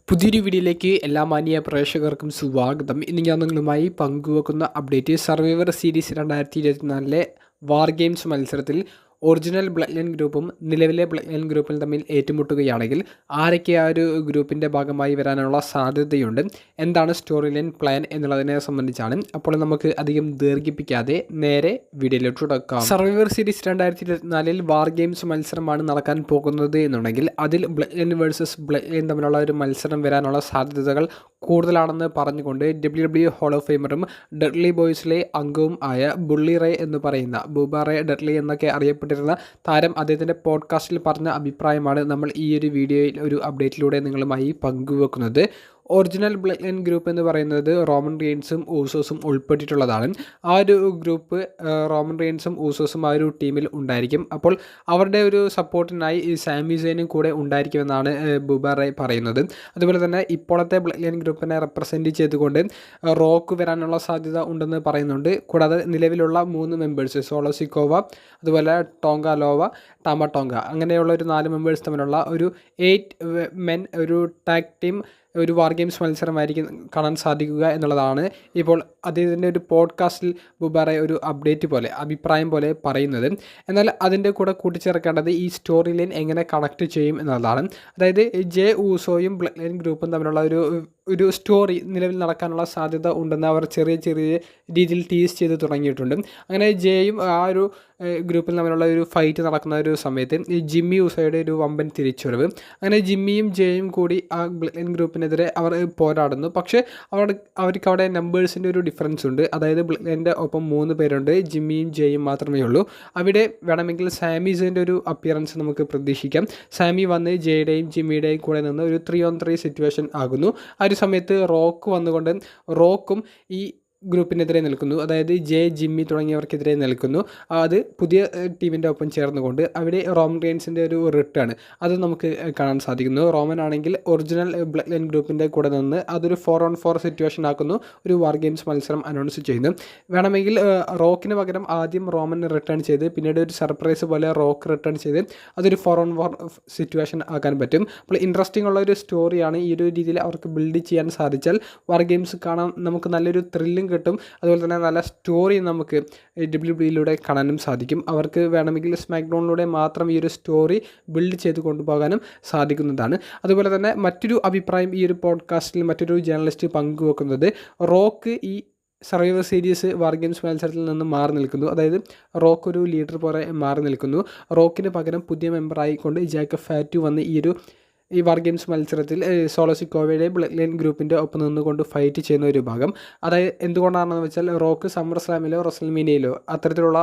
പുതിയൊരു വീഡിയോയിലേക്ക് എല്ലാ മാന്യ പ്രേക്ഷകർക്കും സ്വാഗതം. ഇന്ന് ഞാൻ നിങ്ങളുമായി പങ്കുവെക്കുന്ന update survivor series 2024 war games മത്സരത്തിൽ ഒറിജിനൽ ബ്ലഡ് ലൈൻ ഗ്രൂപ്പും നിലവിലെ ബ്ലഡ് ലൈൻ ഗ്രൂപ്പും തമ്മിൽ ഏറ്റുമുട്ടുകയാണെങ്കിൽ ആരൊക്കെ ആ ഒരു ഗ്രൂപ്പിൻ്റെ ഭാഗമായി വരാനുള്ള സാധ്യതയുണ്ട്, എന്താണ് സ്റ്റോറി ലൈൻ പ്ലാൻ എന്നുള്ളതിനെ സംബന്ധിച്ചാണ്. അപ്പോൾ നമുക്ക് അധികം ദീർഘിപ്പിക്കാതെ നേരെ വീഡിയോയിലോട്ട് തുടക്കാം. സർവൈവർ സീരീസ് 2024 വാർ ഗെയിംസ് മത്സരമാണ് നടക്കാൻ പോകുന്നത് എന്നുണ്ടെങ്കിൽ അതിൽ blood line versus blood line തമ്മിലുള്ള ഒരു മത്സരം വരാനുള്ള സാധ്യതകൾ കൂടുതലാണെന്ന് പറഞ്ഞുകൊണ്ട് WWE ഹോൾ ഓഫ് ഫെയിമറും ഡഡ്ലി ബോയ്സിലെ അംഗവും ആയ ബുള്ളി റേ എന്ന് പറയുന്ന ബൂബ റേ ഡഡ്ലി എന്നൊക്കെ അറിയപ്പെട്ടിരുന്ന താരം അദ്ദേഹത്തിൻ്റെ പോഡ്കാസ്റ്റിൽ പറഞ്ഞ അഭിപ്രായമാണ് നമ്മൾ ഈ ഒരു വീഡിയോയിൽ ഒരു അപ്ഡേറ്റിലൂടെ നിങ്ങളുമായി പങ്കുവെക്കുന്നത്. ഒറിജിനൽ ബ്ലഡ് ലൈൻ ഗ്രൂപ്പ് എന്ന് പറയുന്നത് റോമൻ റെയിൻസും ഊസോസും ഉൾപ്പെട്ടിട്ടുള്ളതാണ്. ആ ഒരു ഗ്രൂപ്പ് റോമൻ റെയിൻസും ഊസോസും ആ ഒരു ടീമിൽ ഉണ്ടായിരിക്കും. അപ്പോൾ അവരുടെ ഒരു സപ്പോർട്ടിനായി സാമി സെയിനും കൂടെ ഉണ്ടായിരിക്കുമെന്നാണ് ബൂബ റേ പറയുന്നത്. അതുപോലെ തന്നെ ഇപ്പോഴത്തെ ബ്ലഡ് ലൈൻ ഗ്രൂപ്പിനെ റെപ്രസെൻറ്റ് ചെയ്തുകൊണ്ട് റോക്ക് വരാനുള്ള സാധ്യത ഉണ്ടെന്ന് പറയുന്നുണ്ട്. കൂടാതെ നിലവിലുള്ള 3 മെമ്പേഴ്സ് സോളോ സിക്കോവ, അതുപോലെ ടോങ്ക ലോവ, ടാമ ടോങ്ക, അങ്ങനെയുള്ള ഒരു 4 മെമ്പേഴ്സ് തമ്മിലുള്ള ഒരു 8 മെൻ ഒരു ടാഗ് ടീം ഒരു വാർ ഗെയിംസ് മത്സരമായിരിക്കും കാണാൻ സാധിക്കുക എന്നുള്ളതാണ് ഇപ്പോൾ അദ്ദേഹത്തിൻ്റെ ഒരു പോഡ്കാസ്റ്റിൽ ബുബാറെ ഒരു അപ്ഡേറ്റ് പോലെ അഭിപ്രായം പോലെ പറയുന്നത്. എന്നാൽ അതിൻ്റെ കൂടെ കൂട്ടിച്ചേർക്കേണ്ടത് ഈ സ്റ്റോറി ലൈൻ എങ്ങനെ കണക്ട് ചെയ്യും എന്നുള്ളതാണ്. അതായത് ജെ ഊസോയും ബ്ലഡ് ലൈൻ ഗ്രൂപ്പും തമ്മിലുള്ള ഒരു സ്റ്റോറി നിലവിൽ നടക്കാനുള്ള സാധ്യത ഉണ്ടെന്ന് അവർ ചെറിയ രീതിയിൽ ടീസ് ചെയ്ത് തുടങ്ങിയിട്ടുണ്ട്. അങ്ങനെ ജെയും ആ ഒരു ഗ്രൂപ്പിൽ തമ്മിലുള്ള ഒരു ഫൈറ്റ് നടക്കുന്ന ഒരു സമയത്ത് ജിമ്മി ഊസോയുടെ ഒരു വമ്പൻ തിരിച്ചുവരവ്, അങ്ങനെ ജിമ്മിയും ജെയും കൂടി ആ ബ്ലഡ് ലൈൻ ഗ്രൂപ്പിനെതിരെ അവർ പോരാടുന്നു. പക്ഷേ അവർക്ക് അവിടെ നമ്പേഴ്സിൻ്റെ ഒരു ഡിഫറൻസ് ഉണ്ട്. അതായത് ബ്ലഡ് ലൈൻ്റെ ഒപ്പം 3 പേരുണ്ട്, ജിമ്മിയും ജെയും മാത്രമേ ഉള്ളൂ. അവിടെ വേണമെങ്കിൽ സാമിസിൻ്റെ ഒരു അപ്പിയറൻസ് നമുക്ക് പ്രതീക്ഷിക്കാം. സാമി വന്ന് ജെയുടെയും ജിമ്മിയുടെയും കൂടെ നിന്ന് ഒരു 3-on-3 സിറ്റുവേഷൻ ആകുന്നു. ആ ഒരു സമയത്ത് റോക്ക് വന്നുകൊണ്ട് റോക്കും ഈ ഗ്രൂപ്പിനെതിരെ നിൽക്കുന്നു. അതായത് ജെ, ജിമ്മി തുടങ്ങിയവർക്കെതിരെ നിൽക്കുന്നു. അത് പുതിയ ടീമിൻ്റെ ഒപ്പം ചേർന്നുകൊണ്ട് അവിടെ റോമൻ റെയിൻസിൻ്റെ ഒരു റിട്ടേൺ അത് നമുക്ക് കാണാൻ സാധിക്കുന്നു. റോമൻ ആണെങ്കിൽ ഒറിജിനൽ ബ്ലഡ് ലൈൻ ഗ്രൂപ്പിൻ്റെ കൂടെ നിന്ന് അതൊരു 4-on-4 സിറ്റുവേഷൻ ആക്കുന്നു, ഒരു വാർ ഗെയിംസ് മത്സരം അനൗൺസ് ചെയ്യുന്നു. വേണമെങ്കിൽ റോക്കിന് പകരം ആദ്യം റോമൻ റിട്ടേൺ ചെയ്ത് പിന്നീട് ഒരു സർപ്രൈസ് പോലെ റോക്ക് റിട്ടേൺ ചെയ്ത് അതൊരു 4-on-4 സിറ്റുവേഷൻ ആക്കാൻ പറ്റും. അപ്പോൾ ഇൻട്രസ്റ്റിംഗ് ഉള്ള ഒരു സ്റ്റോറിയാണ്. ഈ ഒരു രീതിയിൽ അവർക്ക് ബിൽഡ് ചെയ്യാൻ സാധിച്ചാൽ വാർ ഗെയിംസ് കാണാൻ നമുക്ക് നല്ലൊരു ത്രില്ലും കിട്ടും. അതുപോലെ തന്നെ നല്ല സ്റ്റോറി നമുക്ക് WWE കാണാനും സാധിക്കും. അവർക്ക് വേണമെങ്കിൽ സ്മാക്ക് ഡൗണിലൂടെ മാത്രം ഈ ഒരു സ്റ്റോറി ബിൽഡ് ചെയ്ത് കൊണ്ടുപോകാനും സാധിക്കുന്നതാണ്. അതുപോലെ തന്നെ മറ്റൊരു അഭിപ്രായം ഈ ഒരു പോഡ്കാസ്റ്റിൽ മറ്റൊരു ജേർണലിസ്റ്റ് പങ്കുവെക്കുന്നത്, റോക്ക് ഈ സർവൈവർ സീരീസ് വാർ ഗെയിംസ് മത്സരത്തിൽ നിന്ന് മാറി നിൽക്കുന്നു. അതായത് റോക്ക് ഒരു ലീഡർ പോലെ മാറി നിൽക്കുന്നു. റോക്കിന് പകരം പുതിയ മെമ്പറായിക്കൊണ്ട് ജാക്കബ് ഫാറ്റു വന്ന് ഈ വാർ ഗെയിംസ് മത്സരത്തിൽ സോളോ സിക്കോവയുടെ ബ്ലഡ് ലൈൻ ഗ്രൂപ്പിൻ്റെ ഒപ്പം നിന്നുകൊണ്ട് ഫൈറ്റ് ചെയ്യുന്ന ഒരു ഭാഗം. അതായത് എന്തുകൊണ്ടാണെന്ന് വെച്ചാൽ റോക്ക് സമ്മർ സ്ലാമിലോ റെസ്ൽമേനിയയിലോ അത്തരത്തിലുള്ള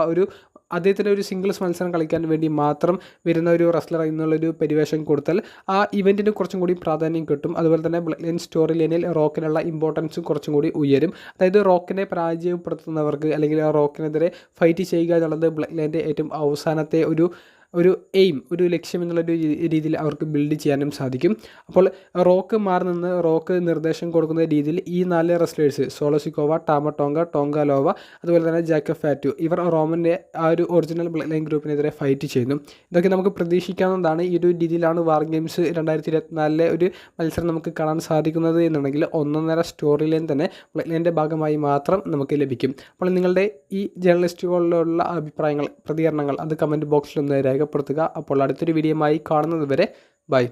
അദ്ദേഹത്തിൻ്റെ ഒരു സിംഗിൾസ് മത്സരം കളിക്കാൻ വേണ്ടി മാത്രം വരുന്ന ഒരു റെസ്ലർ എന്നുള്ളൊരു പരിവേഷം കൊടുത്താൽ ആ ഇവൻറ്റിന് കുറച്ചും കൂടി പ്രാധാന്യം കിട്ടും. അതുപോലെ തന്നെ ബ്ലഡ് ലൈൻ സ്റ്റോറി ലൈനിൽ റോക്കിനുള്ള ഇമ്പോർട്ടൻസും കുറച്ചും കൂടി ഉയരും. അതായത് റോക്കിനെ പരാജയപ്പെടുത്തുന്നവർക്ക് അല്ലെങ്കിൽ റോക്കിനെതിരെ ഫൈറ്റ് ചെയ്യുക എന്നുള്ളത് ബ്ലഡ് ലൈൻ്റെ ഏറ്റവും അവസാനത്തെ ഒരു എയിം, ഒരു ലക്ഷ്യം എന്നുള്ളൊരു രീതിയിൽ അവർക്ക് ബിൽഡ് ചെയ്യാനും സാധിക്കും. അപ്പോൾ റോക്ക് മാറി നിന്ന് റോക്ക് നിർദ്ദേശം കൊടുക്കുന്ന രീതിയിൽ ഈ 4 wrestlers solo Sikoa, ടാമ Tonga, Tonga ലോവ, അതുപോലെ തന്നെ ജാക്കബ് ഫാറ്റു, ഇവർ റോമൻ്റെ ആ ഒരു ഒറിജിനൽ ബ്ലഡ് ലൈൻ ഗ്രൂപ്പിനെതിരെ ഫൈറ്റ് ചെയ്യുന്നു. ഇതൊക്കെ നമുക്ക് പ്രതീക്ഷിക്കാവുന്നതാണ്. ഈ ഒരു രീതിയിലാണ് വാർ ഗെയിംസ് 2024 ഒരു മത്സരം നമുക്ക് കാണാൻ സാധിക്കുന്നത് എന്നുണ്ടെങ്കിൽ 1.5 സ്റ്റോറി ലൈൻ തന്നെ ബ്ലഡ് ലൈൻ്റെ ഭാഗമായി മാത്രം നമുക്ക് ലഭിക്കും. അപ്പോൾ നിങ്ങളുടെ ഈ ജേർണലിസ്റ്റുകളിലുള്ള അഭിപ്രായങ്ങൾ, പ്രതികരണങ്ങൾ അത് കമൻറ്റ് ബോക്സിൽ ഒന്ന് രേഖപ്പെടുത്തുക. അപ്പോൾ അടുത്തൊരു വീഡിയോയുമായി കാണുന്നത് വരെ ബൈ.